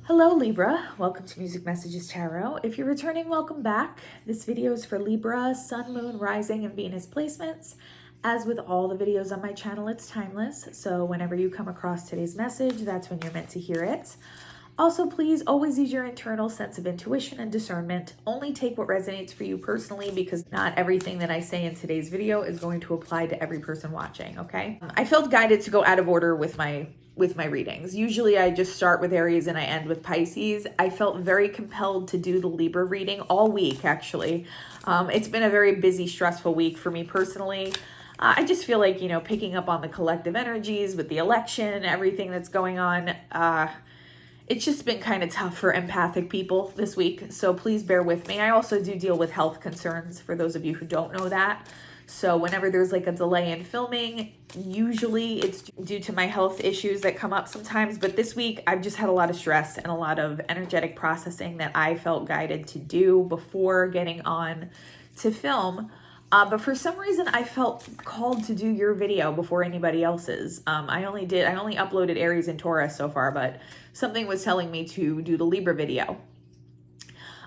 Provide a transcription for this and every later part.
Hello Libra, welcome to Music Messages Tarot. If you're returning, welcome back. This video is for Libra, Sun, Moon, Rising, and Venus placements. As with all the videos on my channel, it's timeless, so whenever you come across today's message, that's when you're meant to hear it. Also, please always use your internal sense of intuition and discernment. Only take what resonates for you personally, because not everything that I say in today's video is going to apply to every person watching, okay? I felt guided to go out of order with my readings. Usually I just start with Aries and I end with Pisces. I felt very compelled to do the Libra reading all week, actually. It's been a very busy, stressful week for me personally. I just feel like, picking up on the collective energies with the election, everything that's going on, it's just been kind of tough for empathic people this week, so please bear with me. I also do deal with health concerns, for those of you who don't know that. So whenever there's like a delay in filming, usually it's due to my health issues that come up sometimes. But this week, I've just had a lot of stress and a lot of energetic processing that I felt guided to do before getting on to film. But for some reason, I felt called to do your video before anybody else's. I only uploaded Aries and Taurus so far, but something was telling me to do the Libra video.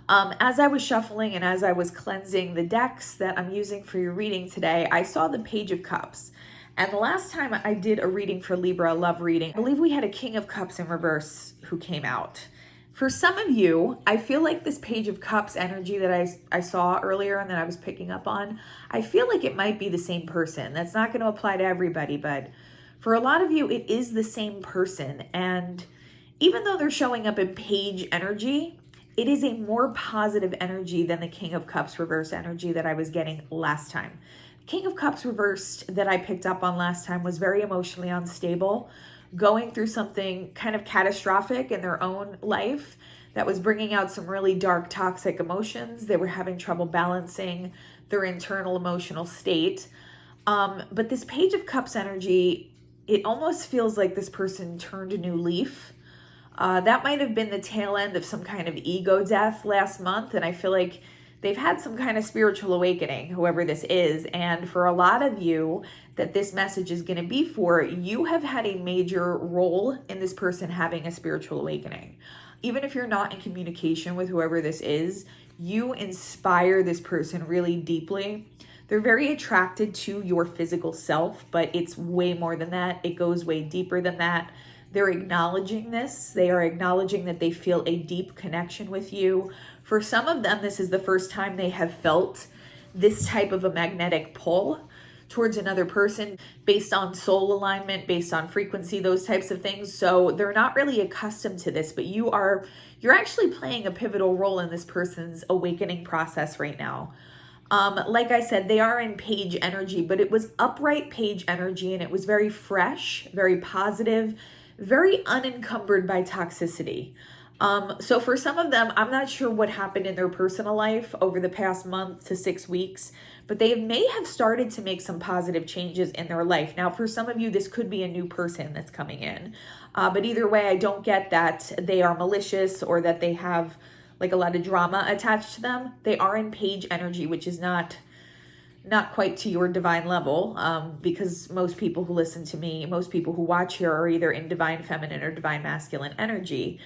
As I was shuffling and as I was cleansing the decks that I'm using for your reading today, I saw the Page of Cups. And the last time I did a reading for Libra, a love reading, I believe we had a King of Cups in reverse who came out. For some of you, I feel like this Page of Cups energy that I saw earlier and that I was picking up on, I feel like it might be the same person. That's not going to apply to everybody, but for a lot of you, it is the same person. And even though they're showing up in page energy, it is a more positive energy than the King of Cups reverse energy that I was getting last time. King of Cups reversed that I picked up on last time was very emotionally unstable, going through something kind of catastrophic in their own life that was bringing out some really dark, toxic emotions. They were having trouble balancing their internal emotional state. But this Page of Cups energy, it almost feels like this person turned a new leaf. That might have been the tail end of some kind of ego death last month. And I feel like they've had some kind of spiritual awakening, whoever this is. And for a lot of you that this message is going to be for, you have had a major role in this person having a spiritual awakening. Even if you're not in communication with whoever this is, you inspire this person really deeply. They're very attracted to your physical self, but it's way more than that. It goes way deeper than that. They're acknowledging this. They are acknowledging that they feel a deep connection with you. For some of them, this is the first time they have felt this type of a magnetic pull towards another person based on soul alignment, based on frequency, those types of things. So they're not really accustomed to this, but you're actually playing a pivotal role in this person's awakening process right now. Like I said, they are in page energy, but it was upright page energy, and it was very fresh, very positive, very unencumbered by toxicity. So for some of them, I'm not sure what happened in their personal life over the past month to 6 weeks, but they may have started to make some positive changes in their life. Now, for some of you, this could be a new person that's coming in. But either way, I don't get that they are malicious or that they have like a lot of drama attached to them. They are in page energy, which is not quite to your divine level, because most people who listen to me, most people who watch here are either in divine feminine or divine masculine energy,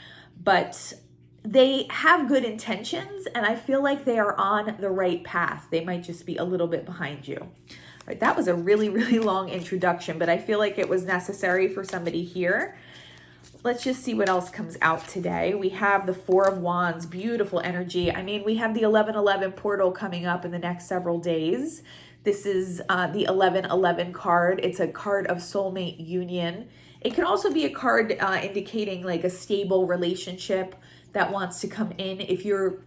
but they have good intentions, and I feel like they are on the right path. They might just be a little bit behind you. All right, that was a really, really long introduction, but I feel like it was necessary for somebody here. Let's just see what else comes out today. We have the Four of Wands, beautiful energy. I mean, we have the 1111 portal coming up in the next several days. This is the 1111 card. It's a card of soulmate union. It can also be a card indicating like a stable relationship that wants to come in. If you're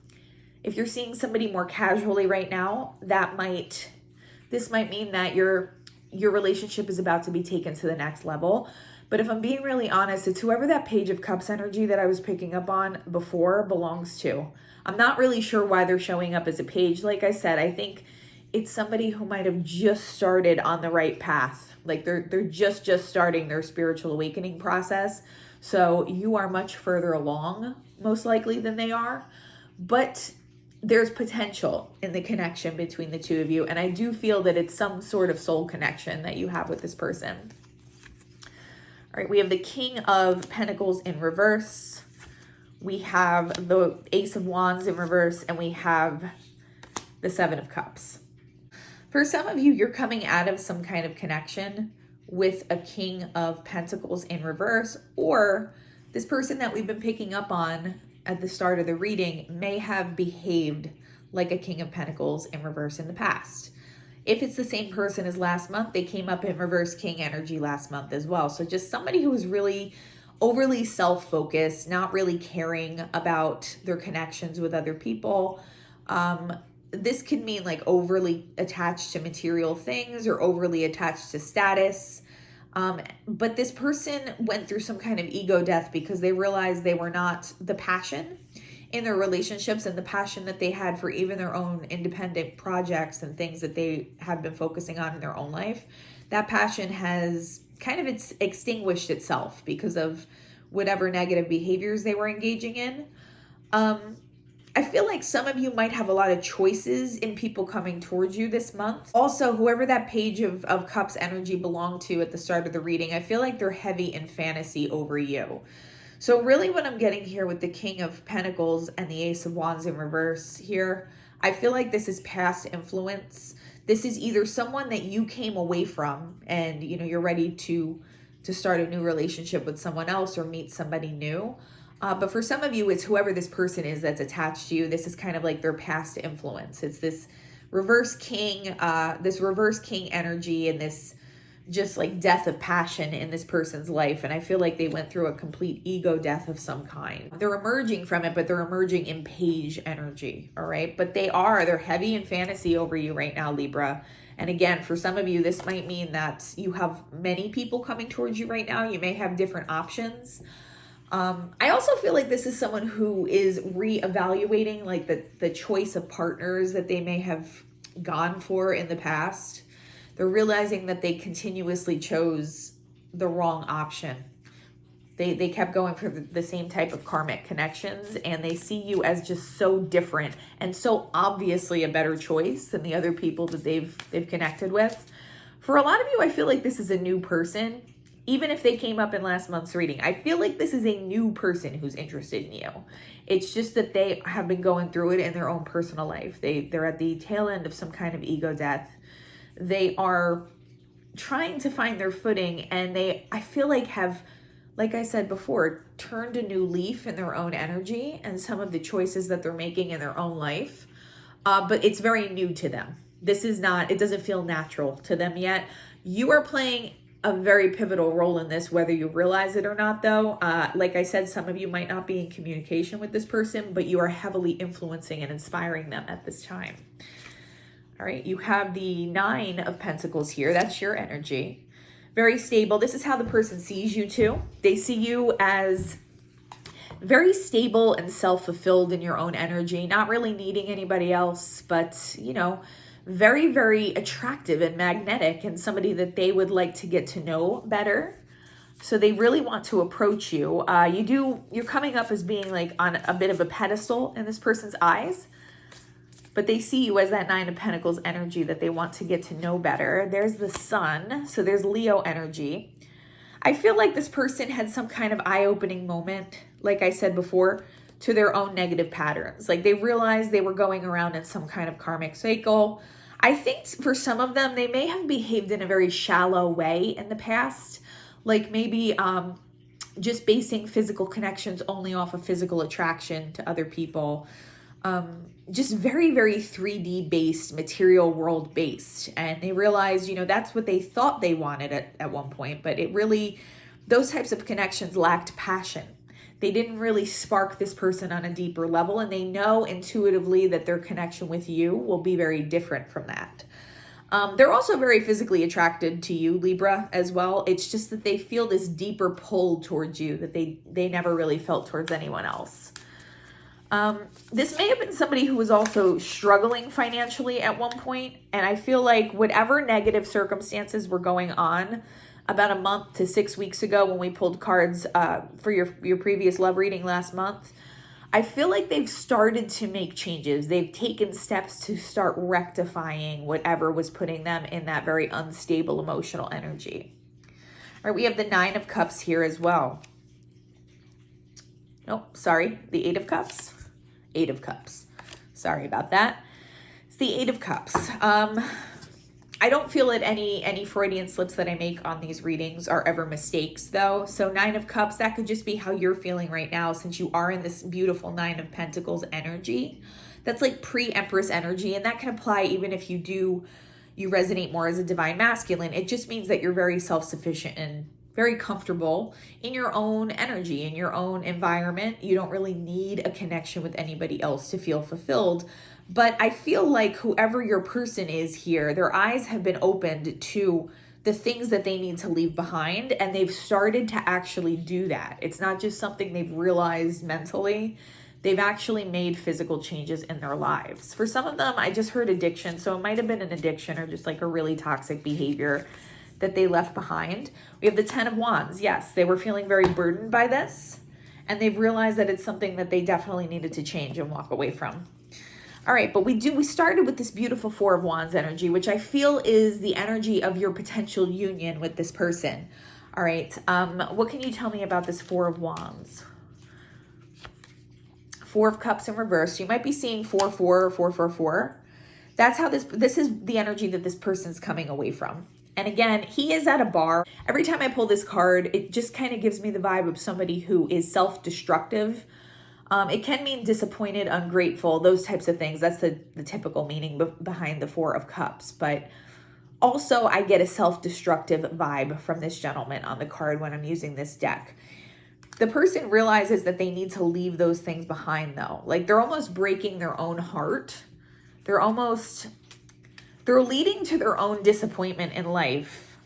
seeing somebody more casually right now, this might mean that your relationship is about to be taken to the next level. But if I'm being really honest, it's whoever that Page of Cups energy that I was picking up on before belongs to. I'm not really sure why they're showing up as a page. Like I said, I think it's somebody who might have just started on the right path. Like they're just starting their spiritual awakening process. So you are much further along, most likely, than they are. But there's potential in the connection between the two of you. And I do feel that it's some sort of soul connection that you have with this person. All right, we have the King of Pentacles in reverse. we have the Ace of Wands in reverse, and we have the Seven of Cups. For some of you, you're coming out of some kind of connection with a King of Pentacles in reverse, or this person that we've been picking up on at the start of the reading may have behaved like a King of Pentacles in reverse in the past. If it's the same person as last month, they came up in reverse King energy last month as well. So just somebody who is really overly self-focused, not really caring about their connections with other people. This could mean like overly attached to material things or overly attached to status. But this person went through some kind of ego death because they realized they were not the passion in their relationships and the passion that they had for even their own independent projects and things that they have been focusing on in their own life. That passion has kind of extinguished itself because of whatever negative behaviors they were engaging in. I feel like some of you might have a lot of choices in people coming towards you this month. Also, whoever that Page of Cups energy belonged to at the start of the reading, I feel like they're heavy in fantasy over you. So really what I'm getting here with the King of Pentacles and the Ace of Wands in reverse here, I feel like this is past influence. This is either someone that you came away from and you're ready to start a new relationship with someone else or meet somebody new. But for some of you, it's whoever this person is that's attached to you. This is kind of like their past influence. It's this reverse king energy and this just like death of passion in this person's life. And I feel like they went through a complete ego death of some kind. They're emerging from it, but they're emerging in Page energy. All right. But they're heavy in fantasy over you right now, Libra. And again, for some of you, this might mean that you have many people coming towards you right now. You may have different options. I also feel like this is someone who is reevaluating like the choice of partners that they may have gone for in the past. They're realizing that they continuously chose the wrong option. They kept going for the same type of karmic connections, and they see you as just so different and so obviously a better choice than the other people that they've connected with. For a lot of you, I feel like this is a new person. Even if they came up in last month's reading, I feel like this is a new person who's interested in you. It's just that they have been going through it in their own personal life. They're at the tail end of some kind of ego death. They are trying to find their footing, and I feel like have, like I said before, turned a new leaf in their own energy and some of the choices that they're making in their own life. But it's very new to them. It doesn't feel natural to them yet. You are playing a very pivotal role in this, whether you realize it or not, though. Like I said, some of you might not be in communication with this person, but you are heavily influencing and inspiring them at this time. All right, you have the Nine of Pentacles here. That's your energy. Very stable. This is how the person sees you too. They see you as very stable and self-fulfilled in your own energy, not really needing anybody else, but, very, very attractive and magnetic and somebody that they would like to get to know better. So they really want to approach you. You're coming up as being like on a bit of a pedestal in this person's eyes, but they see you as that Nine of Pentacles energy that they want to get to know better. There's the Sun. So there's Leo energy. I feel like this person had some kind of eye-opening moment, like I said before, to their own negative patterns. Like they realized they were going around in some kind of karmic cycle. I think for some of them, they may have behaved in a very shallow way in the past. Like maybe just basing physical connections only off of physical attraction to other people. Just very, very 3D based, material world based. And they realized, that's what they thought they wanted at one point. But those types of connections lacked passion. They didn't really spark this person on a deeper level, and they know intuitively that their connection with you will be very different from that. They're also very physically attracted to you, Libra, as well. It's just that they feel this deeper pull towards you that they never really felt towards anyone else. This may have been somebody who was also struggling financially at one point, and I feel like whatever negative circumstances were going on about a month to 6 weeks ago when we pulled cards for your previous love reading last month, I feel like they've started to make changes. They've taken steps to start rectifying whatever was putting them in that very unstable emotional energy. All right, we have the Nine of Cups here as well. Nope, sorry, the Eight of Cups. Eight of Cups. Sorry about that. It's the Eight of Cups. I don't feel that any Freudian slips that I make on these readings are ever mistakes, though. So Nine of Cups, that could just be how you're feeling right now, since you are in this beautiful Nine of Pentacles energy. That's like pre-Empress energy, and that can apply even if you resonate more as a divine masculine. It just means that you're very self-sufficient and very comfortable in your own energy, in your own environment. You don't really need a connection with anybody else to feel fulfilled. But I feel like whoever your person is here, their eyes have been opened to the things that they need to leave behind, and they've started to actually do that. It's not just something they've realized mentally. They've actually made physical changes in their lives. For some of them, I just heard addiction, so it might have been an addiction or just like a really toxic behavior that they left behind. We have the Ten of Wands. Yes, they were feeling very burdened by this, and they've realized that it's something that they definitely needed to change and walk away from. All right, but we started with this beautiful Four of Wands energy, which I feel is the energy of your potential union with this person. All right, what can you tell me about this Four of Wands? Four of Cups in reverse. You might be seeing 4-4 or 4-4-4. That's how this is the energy that this person's coming away from. And again, he is at a bar. Every time I pull this card, it just kind of gives me the vibe of somebody who is self-destructive. It can mean disappointed, ungrateful, those types of things. That's the typical meaning behind the Four of Cups. But also, I get a self-destructive vibe from this gentleman on the card when I'm using this deck. The person realizes that they need to leave those things behind, though. Like, they're almost breaking their own heart. They're leading to their own disappointment in life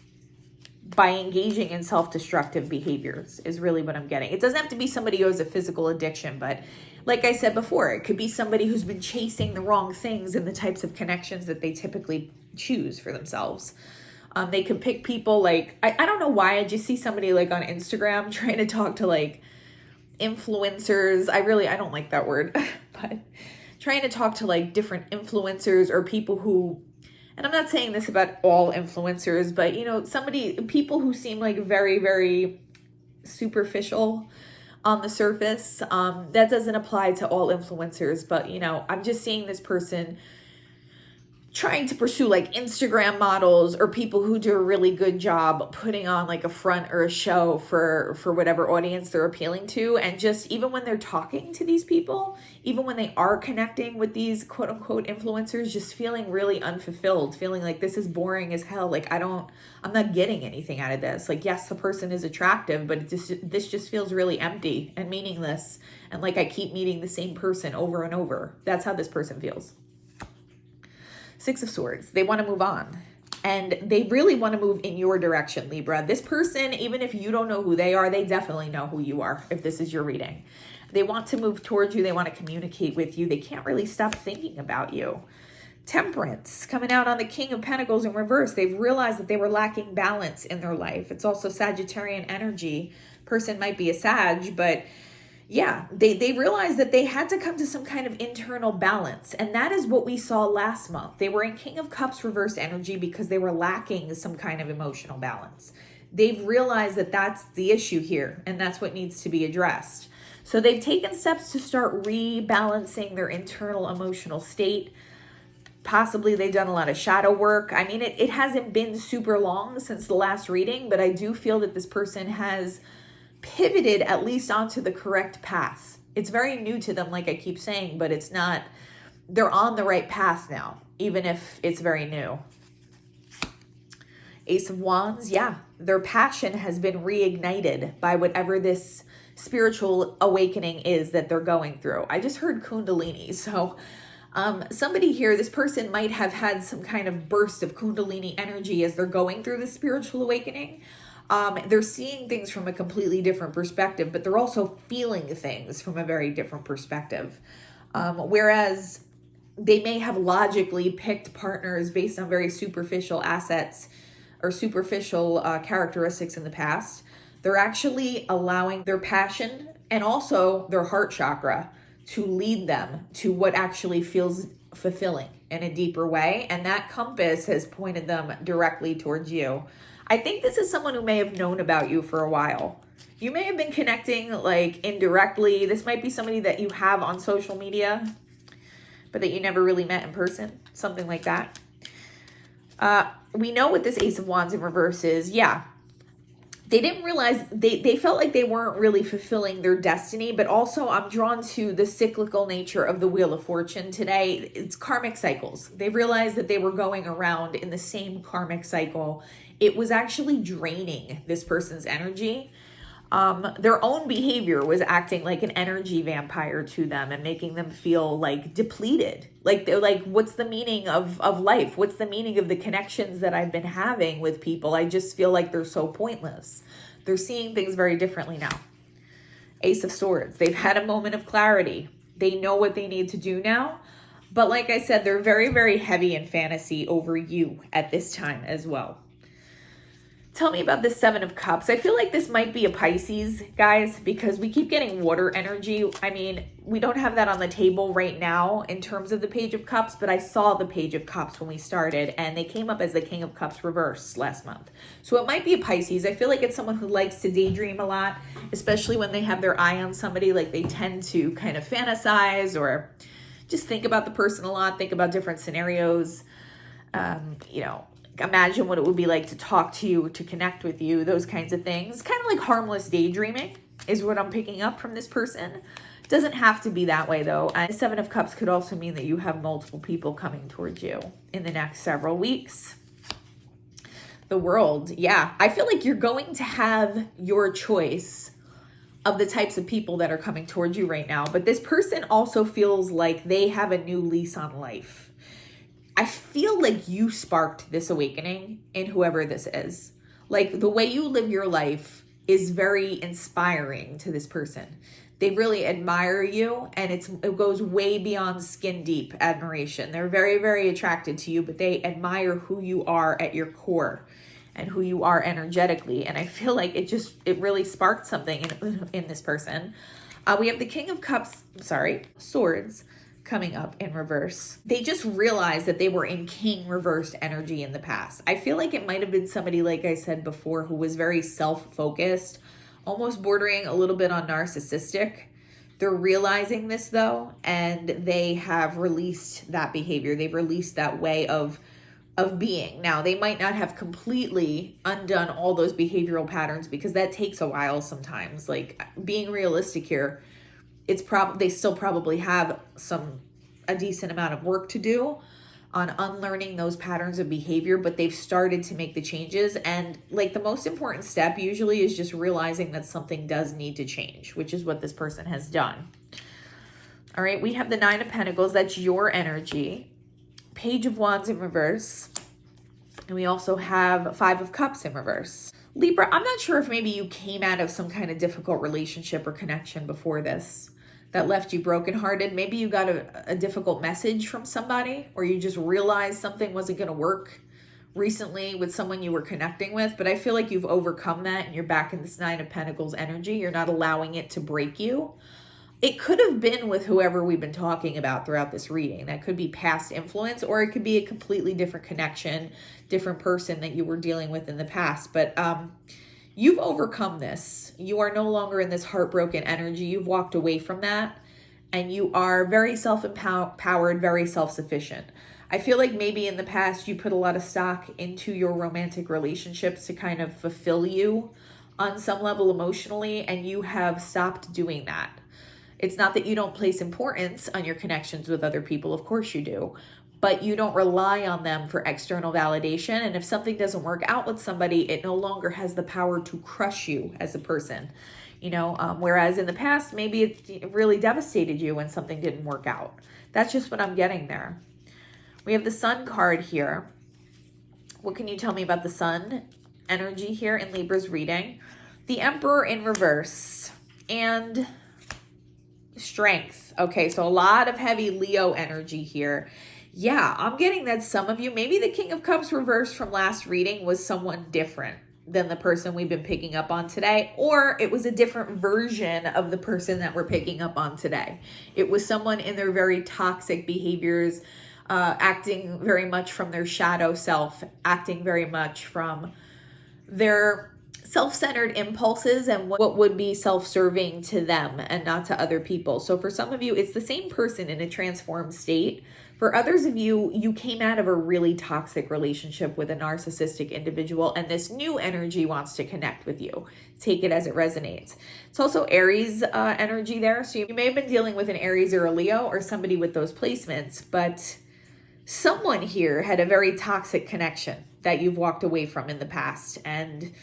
by engaging in self-destructive behaviors is really what I'm getting. It doesn't have to be somebody who has a physical addiction, but like I said before, it could be somebody who's been chasing the wrong things and the types of connections that they typically choose for themselves. They could pick people like, I don't know why, I just see somebody like on Instagram trying to talk to like influencers. I don't like that word, but trying to talk to like different influencers or people who, and I'm not saying this about all influencers, but you know, people who seem like very, very superficial on the surface. That doesn't apply to all influencers, but you know, I'm just seeing this person trying to pursue like Instagram models or people who do a really good job putting on like a front or a show for whatever audience they're appealing to. And just even when they're talking to these people, even when they are connecting with these quote unquote influencers, just feeling really unfulfilled, feeling like this is boring as hell. Like I'm not getting anything out of this. Like, yes, the person is attractive, but this just feels really empty and meaningless. And like I keep meeting the same person over and over. That's how this person feels. Six of Swords. They want to move on. And they really want to move in your direction, Libra. This person, even if you don't know who they are, they definitely know who you are if this is your reading. They want to move towards you. They want to communicate with you. They can't really stop thinking about you. Temperance, coming out on the King of Pentacles in reverse. They've realized that they were lacking balance in their life. It's also Sagittarian energy. Person might be a Sag, but yeah, they realized that they had to come to some kind of internal balance. And that is what we saw last month. They were in King of Cups reverse energy because they were lacking some kind of emotional balance. They've realized that that's the issue here, and that's what needs to be addressed. So they've taken steps to start rebalancing their internal emotional state. Possibly they've done a lot of shadow work. I mean, it hasn't been super long since the last reading, but I do feel that this person has pivoted at least onto the correct path. It's very new to them, like I keep saying, but it's not, they're on the right path now, even if it's very new. Ace of Wands, yeah, their passion has been reignited by whatever this spiritual awakening is that they're going through. I just heard Kundalini, so somebody here, this person might have had some kind of burst of Kundalini energy as they're going through this spiritual awakening. They're seeing things from a completely different perspective, but they're also feeling things from a very different perspective. Whereas they may have logically picked partners based on very superficial assets or superficial characteristics in the past, they're actually allowing their passion and also their heart chakra to lead them to what actually feels fulfilling in a deeper way. And that compass has pointed them directly towards you. I think this is someone who may have known about you for a while. You may have been connecting like indirectly. This might be somebody that you have on social media, but that you never really met in person. Something like that. We know what this Ace of Wands in reverse is. Yeah. They didn't realize, they felt like they weren't really fulfilling their destiny, but also I'm drawn to the cyclical nature of the Wheel of Fortune today. It's karmic cycles. They realized that they were going around in the same karmic cycle. It was actually draining this person's energy. Their own behavior was acting like an energy vampire to them and making them feel like depleted. Like they're like, what's the meaning of life? What's the meaning of the connections that I've been having with people? I just feel like they're so pointless. They're seeing things very differently now. Ace of Swords. They've had a moment of clarity. They know what they need to do now. But like I said, they're very, very heavy in fantasy over you at this time as well. Tell me about the Seven of Cups. I feel like this might be a Pisces, guys, because we keep getting water energy. I mean, we don't have that on the table right now in terms of the Page of Cups, but I saw the Page of Cups when we started, and they came up as the King of Cups reverse last month. So it might be a Pisces. I feel like it's someone who likes to daydream a lot, especially when they have their eye on somebody. Like they tend to kind of fantasize or just think about the person a lot, think about different scenarios, imagine what it would be like to talk to you, to connect with you, those kinds of things. Kind of like harmless daydreaming is what I'm picking up from this person. Doesn't have to be that way though. And Seven of Cups could also mean that you have multiple people coming towards you in the next several weeks. The World, yeah. I feel like you're going to have your choice of the types of people that are coming towards you right now. But this person also feels like they have a new lease on life. I feel like you sparked this awakening in whoever this is. Like the way you live your life is very inspiring to this person. They really admire you, and it goes way beyond skin deep admiration. They're very, very attracted to you, but they admire who you are at your core and who you are energetically. And I feel like it really sparked something in this person. We have the King of Swords coming up in reverse. They just realized that they were in King reversed energy in the past. I feel like it might have been somebody, like I said before, who was very self-focused, almost bordering a little bit on narcissistic. They're realizing this though, and they have released that behavior. They've released that way of being. Now, they might not have completely undone all those behavioral patterns because that takes a while sometimes. Like being realistic here, they still probably have a decent amount of work to do on unlearning those patterns of behavior, but they've started to make the changes. And like the most important step usually is just realizing that something does need to change, which is what this person has done. All right, we have the Nine of Pentacles. That's your energy. Page of Wands in reverse. And we also have Five of Cups in reverse. Libra, I'm not sure if maybe you came out of some kind of difficult relationship or connection before this that left you brokenhearted. Maybe you got a difficult message from somebody, or you just realized something wasn't going to work recently with someone you were connecting with. But I feel like you've overcome that and you're back in this Nine of Pentacles energy. You're not allowing it to break you. It could have been with whoever we've been talking about throughout this reading. That could be past influence, or it could be a completely different connection, different person that you were dealing with in the past. But you've overcome this. You are no longer in this heartbroken energy. You've walked away from that, and you are very self-empowered, very self-sufficient. I feel like maybe in the past you put a lot of stock into your romantic relationships to kind of fulfill you on some level emotionally, and you have stopped doing that. It's not that you don't place importance on your connections with other people. Of course you do. But you don't rely on them for external validation. And if something doesn't work out with somebody, it no longer has the power to crush you as a person. Whereas in the past, maybe it really devastated you when something didn't work out. That's just what I'm getting there. We have the Sun card here. What can you tell me about the Sun energy here in Libra's reading? The Emperor in reverse and Strength. Okay, so a lot of heavy Leo energy here. Yeah, I'm getting that some of you, maybe the King of Cups reversed from last reading was someone different than the person we've been picking up on today, or it was a different version of the person that we're picking up on today. It was someone in their very toxic behaviors, acting very much from their shadow self, acting very much from their self-centered impulses and what would be self-serving to them and not to other people. So for some of you, it's the same person in a transformed state. For others of you, you came out of a really toxic relationship with a narcissistic individual, and this new energy wants to connect with you. Take it as it resonates. It's also Aries energy there. So you may have been dealing with an Aries or a Leo or somebody with those placements, but someone here had a very toxic connection that you've walked away from in the past. And,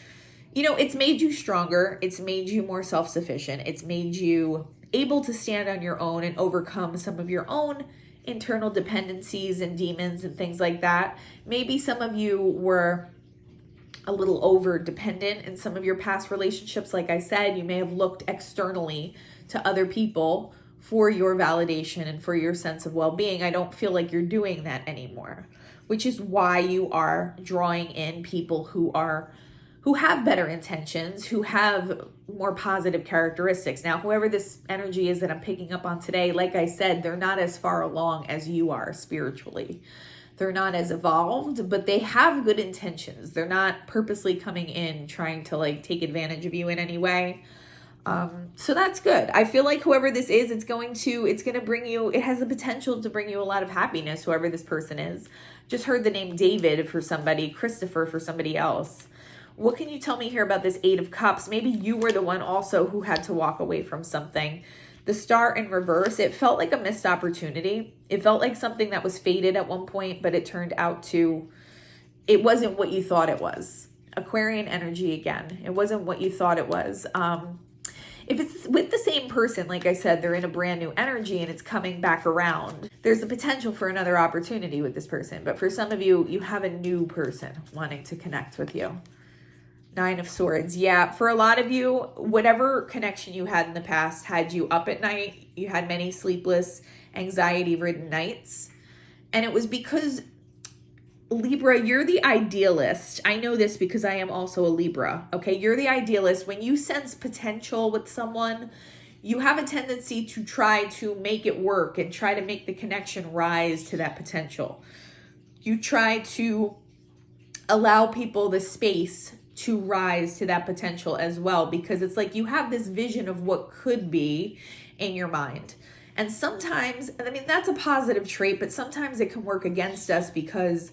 you know, it's made you stronger. It's made you more self-sufficient. It's made you able to stand on your own and overcome some of your own internal dependencies and demons and things like that. Maybe some of you were a little over dependent in some of your past relationships. Like I said, you may have looked externally to other people for your validation and for your sense of well-being. I don't feel like you're doing that anymore, which is why you are drawing in people who have better intentions, who have more positive characteristics. Now, whoever this energy is that I'm picking up on today, like I said, they're not as far along as you are spiritually. They're not as evolved, but they have good intentions. They're not purposely coming in trying to like take advantage of you in any way. So that's good. I feel like whoever this is, it's going to bring you, it has the potential to bring you a lot of happiness, whoever this person is. Just heard the name David for somebody, Christopher for somebody else. What can you tell me here about this Eight of Cups? Maybe you were the one also who had to walk away from something. The Star in reverse, it felt like a missed opportunity. It felt like something that was fated at one point, but it turned out it wasn't what you thought it was. Aquarian energy again. It wasn't what you thought it was. If it's with the same person, like I said, they're in a brand new energy and it's coming back around. There's the potential for another opportunity with this person. But for some of you, you have a new person wanting to connect with you. Nine of Swords. Yeah, for a lot of you, whatever connection you had in the past had you up at night. You had many sleepless, anxiety-ridden nights. And it was because, Libra, you're the idealist. I know this because I am also a Libra. Okay, you're the idealist. When you sense potential with someone, you have a tendency to try to make it work and try to make the connection rise to that potential. You try to allow people the space to rise to that potential as well, because it's like you have this vision of what could be in your mind. And sometimes, I mean, that's a positive trait, but sometimes it can work against us because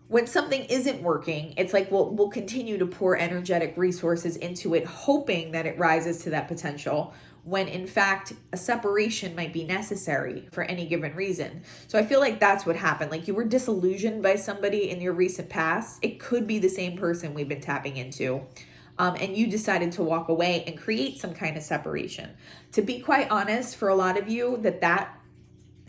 when something isn't working, it's like we'll continue to pour energetic resources into it, hoping that it rises to that potential, when in fact a separation might be necessary for any given reason. So I feel like that's what happened. Like you were disillusioned by somebody in your recent past. It could be the same person we've been tapping into. And you decided to walk away and create some kind of separation. To be quite honest, for a lot of you, that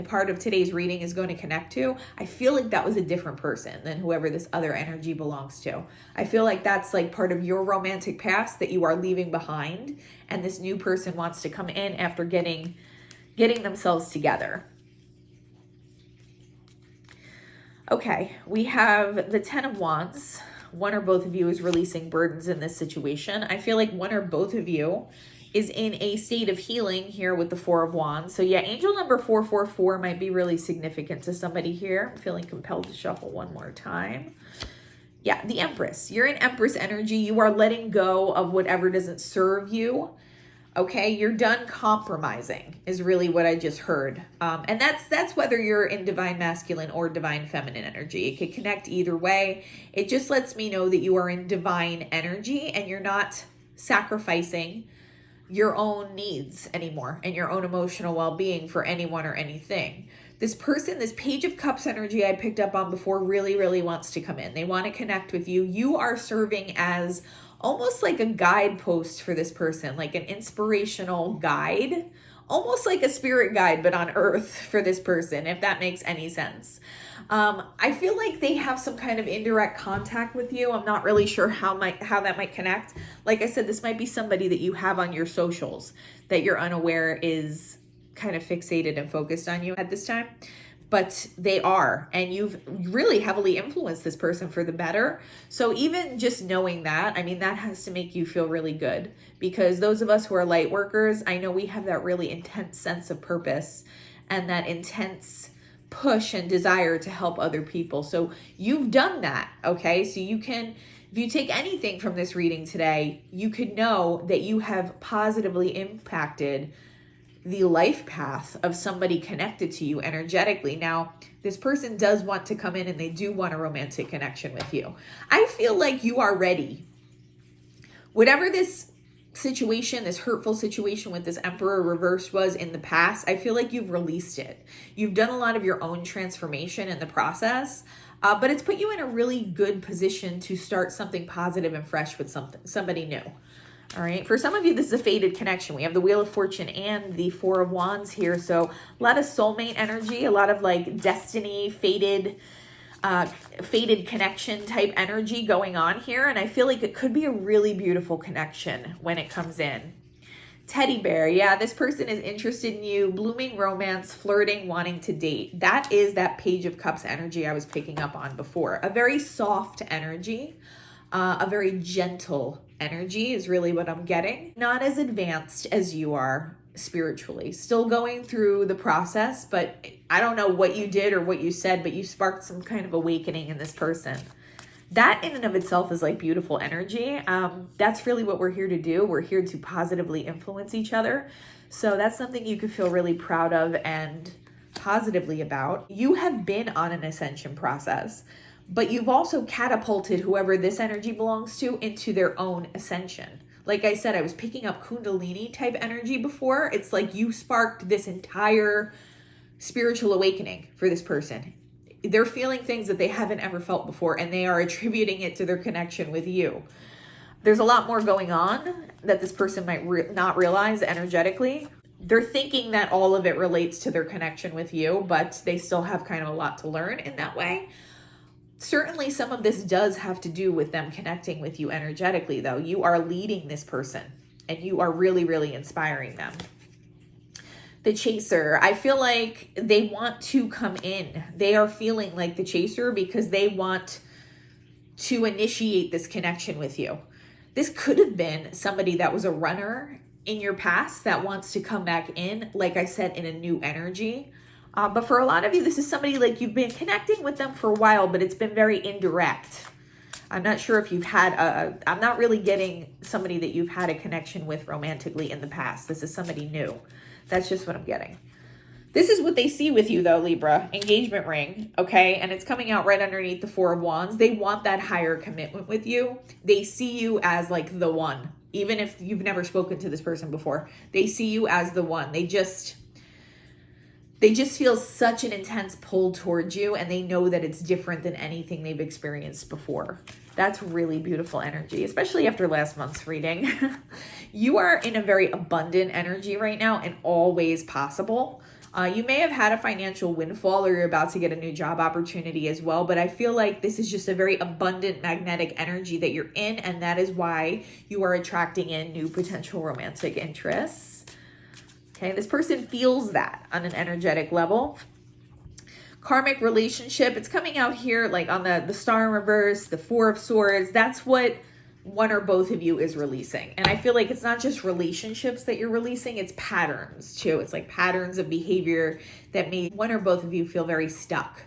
part of today's reading is going to connect to, I feel like that was a different person than whoever this other energy belongs to. I feel like that's like part of your romantic past that you are leaving behind, and this new person wants to come in after getting themselves together. Okay, we have the Ten of Wands. One or both of you is releasing burdens in this situation. I feel like one or both of you is in a state of healing here with the Four of Wands. So yeah, angel number 444 might be really significant to somebody here. I'm feeling compelled to shuffle one more time. Yeah, the Empress. You're in Empress energy. You are letting go of whatever doesn't serve you. Okay, you're done compromising is really what I just heard. And that's whether you're in divine masculine or divine feminine energy. It could connect either way. It just lets me know that you are in divine energy and you're not sacrificing your own needs anymore and your own emotional well-being for anyone or anything. This person, this Page of Cups energy I picked up on before really, really wants to come in. They want to connect with you. You are serving as almost like a guidepost for this person, like an inspirational guide, almost like a spirit guide, but on earth for this person, if that makes any sense. I feel like they have some kind of indirect contact with you. I'm not really sure how that might connect. Like I said, this might be somebody that you have on your socials that you're unaware is kind of fixated and focused on you at this time. But they are, and you've really heavily influenced this person for the better. So even just knowing that, I mean, that has to make you feel really good, because those of us who are light workers, I know we have that really intense sense of purpose and that intense push and desire to help other people. So you've done that, okay? So you can If you take anything from this reading today, you could know that you have positively impacted the life path of somebody connected to you energetically. Now, this person does want to come in and they do want a romantic connection with you. I feel like you are ready. Whatever this situation, this hurtful situation with this Emperor reversed was in the past, I feel like you've released it. You've done a lot of your own transformation in the process, but it's put you in a really good position to start something positive and fresh with somebody new. All right. For some of you, this is a fated connection. We have the Wheel of Fortune and the Four of Wands here. So a lot of soulmate energy, a lot of like destiny, fated connection type energy going on here. And I feel like it could be a really beautiful connection when it comes in. Teddy bear. Yeah, this person is interested in you. Blooming romance, flirting, wanting to date. That is that Page of Cups energy I was picking up on before. A very soft energy, a very gentle energy is really what I'm getting. Not as advanced as you are spiritually. Still going through the process, but I don't know what you did or what you said, but you sparked some kind of awakening in this person. That in and of itself is like beautiful energy. That's really what we're here to do. We're here to positively influence each other. So that's something you could feel really proud of and positively about. You have been on an ascension process, but you've also catapulted whoever this energy belongs to into their own ascension. Like I said, I was picking up Kundalini type energy before. It's like you sparked this entire spiritual awakening for this person. They're feeling things that they haven't ever felt before, and they are attributing it to their connection with you. There's a lot more going on that this person might not realize energetically. They're thinking that all of it relates to their connection with you, but they still have kind of a lot to learn in that way. Certainly some of this does have to do with them connecting with you energetically, though. You are leading this person, and you are really, really inspiring them. The chaser, I feel like they want to come in. They are feeling like the chaser because they want to initiate this connection with you. This could have been somebody that was a runner in your past that wants to come back in, like I said, in a new energy. But for a lot of you, this is somebody like you've been connecting with them for a while, but it's been very indirect. I'm not sure if you've had I'm not really getting somebody that you've had a connection with romantically in the past. This is somebody new. That's just what I'm getting. This is what they see with you though, Libra. Engagement ring, okay? And it's coming out right underneath the Four of Wands. They want that higher commitment with you. They see you as like the one. Even if you've never spoken to this person before, they see you as the one. They just feel such an intense pull towards you, and they know that it's different than anything they've experienced before. That's really beautiful energy, especially after last month's reading. You are in a very abundant energy right now in all ways possible. You may have had a financial windfall, or you're about to get a new job opportunity as well, but I feel like this is just a very abundant magnetic energy that you're in, and that is why you are attracting in new potential romantic interests. Okay, this person feels that on an energetic level. Karmic relationship, it's coming out here like on the star in reverse, the Four of Swords. That's what one or both of you is releasing. And I feel like it's not just relationships that you're releasing, it's patterns too. It's like patterns of behavior that made one or both of you feel very stuck.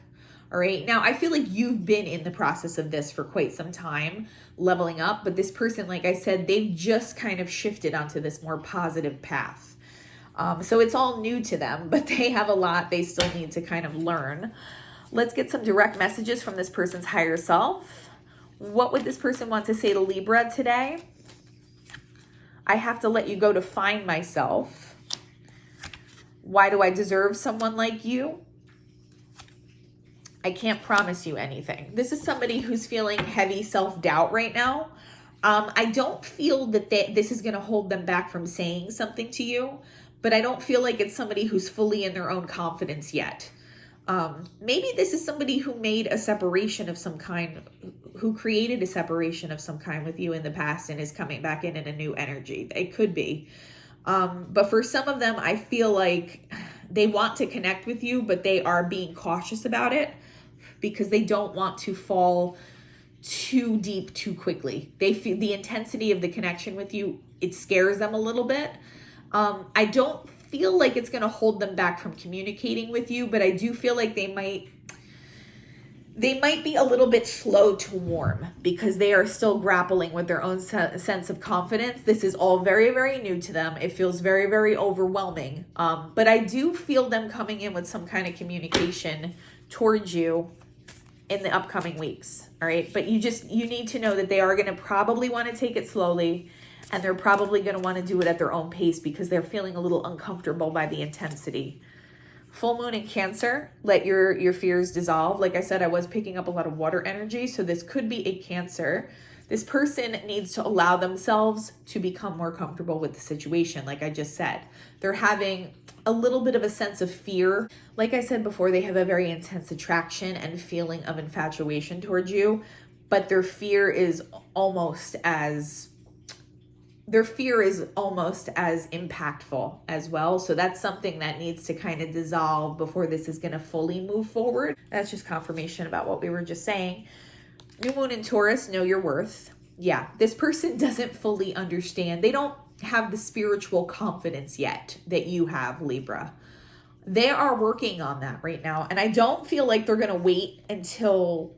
All right. Now, I feel like you've been in the process of this for quite some time, leveling up. But this person, like I said, they've just kind of shifted onto this more positive path. So it's all new to them, but they have a lot they still need to kind of learn. Let's get some direct messages from this person's higher self. What would this person want to say to Libra today? I have to let you go to find myself. Why do I deserve someone like you? I can't promise you anything. This is somebody who's feeling heavy self-doubt right now. I don't feel that this is going to hold them back from saying something to you, but I don't feel like it's somebody who's fully in their own confidence yet. Maybe this is somebody who made a separation of some kind, who created a separation of some kind with you in the past and is coming back in a new energy. It could be. But for some of them, I feel like they want to connect with you, but they are being cautious about it because they don't want to fall too deep too quickly. They feel the intensity of the connection with you, it scares them a little bit. I don't feel like it's going to hold them back from communicating with you, but I do feel like they might They might be a little bit slow to warm because they are still grappling with their own sense of confidence. This is all very, very new to them. It feels very, very overwhelming. But I do feel them coming in with some kind of communication towards you in the upcoming weeks. All right. But you need to know that they are going to probably want to take it slowly, and they're probably going to want to do it at their own pace because they're feeling a little uncomfortable by the intensity. Full moon in Cancer, let your fears dissolve. Like I said, I was picking up a lot of water energy, so this could be a Cancer. This person needs to allow themselves to become more comfortable with the situation, like I just said. They're having a little bit of a sense of fear. Like I said before, they have a very intense attraction and feeling of infatuation towards you, but their fear is almost as impactful as well. So that's something that needs to kind of dissolve before this is going to fully move forward. That's just confirmation about what we were just saying. New moon in Taurus, know your worth. Yeah, this person doesn't fully understand. They don't have the spiritual confidence yet that you have, Libra. They are working on that right now. And I don't feel like they're going to wait until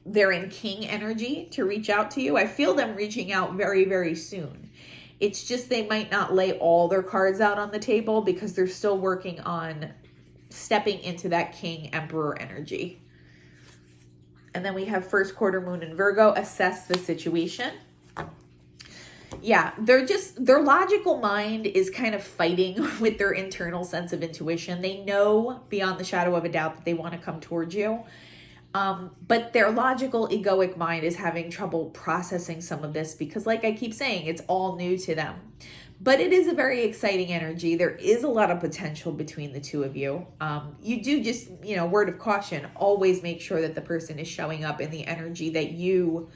they're in king energy to reach out to you. I feel them reaching out very, very soon. It's just they might not lay all their cards out on the table because they're still working on stepping into that king emperor energy. And then we have first quarter moon in Virgo, assess the situation. Yeah, their logical mind is kind of fighting with their internal sense of intuition. They know beyond the shadow of a doubt that they want to come towards you. But their logical egoic mind is having trouble processing some of this because, like I keep saying, it's all new to them. But it is a very exciting energy. There is a lot of potential between the two of you. You do just, word of caution, always make sure that the person is showing up in the energy that you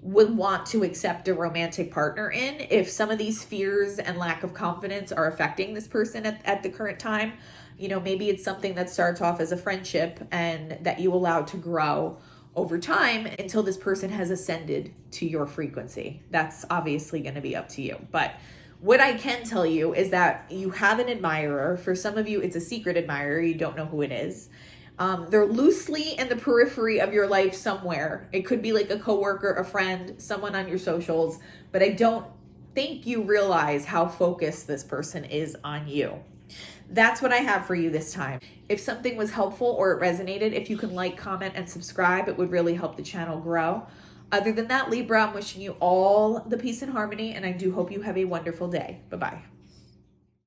would want to accept a romantic partner in. If some of these fears and lack of confidence are affecting this person at the current time, maybe it's something that starts off as a friendship and that you allow to grow over time until this person has ascended to your frequency. That's obviously going to be up to you. But what I can tell you is that you have an admirer. For some of you, it's a secret admirer. You don't know who it is. They're loosely in the periphery of your life somewhere. It could be like a coworker, a friend, someone on your socials, but I don't think you realize how focused this person is on you. That's what I have for you this time. If something was helpful or it resonated, if you can like, comment, and subscribe, it would really help the channel grow. Other than that, Libra, I'm wishing you all the peace and harmony, and I do hope you have a wonderful day. Bye-bye.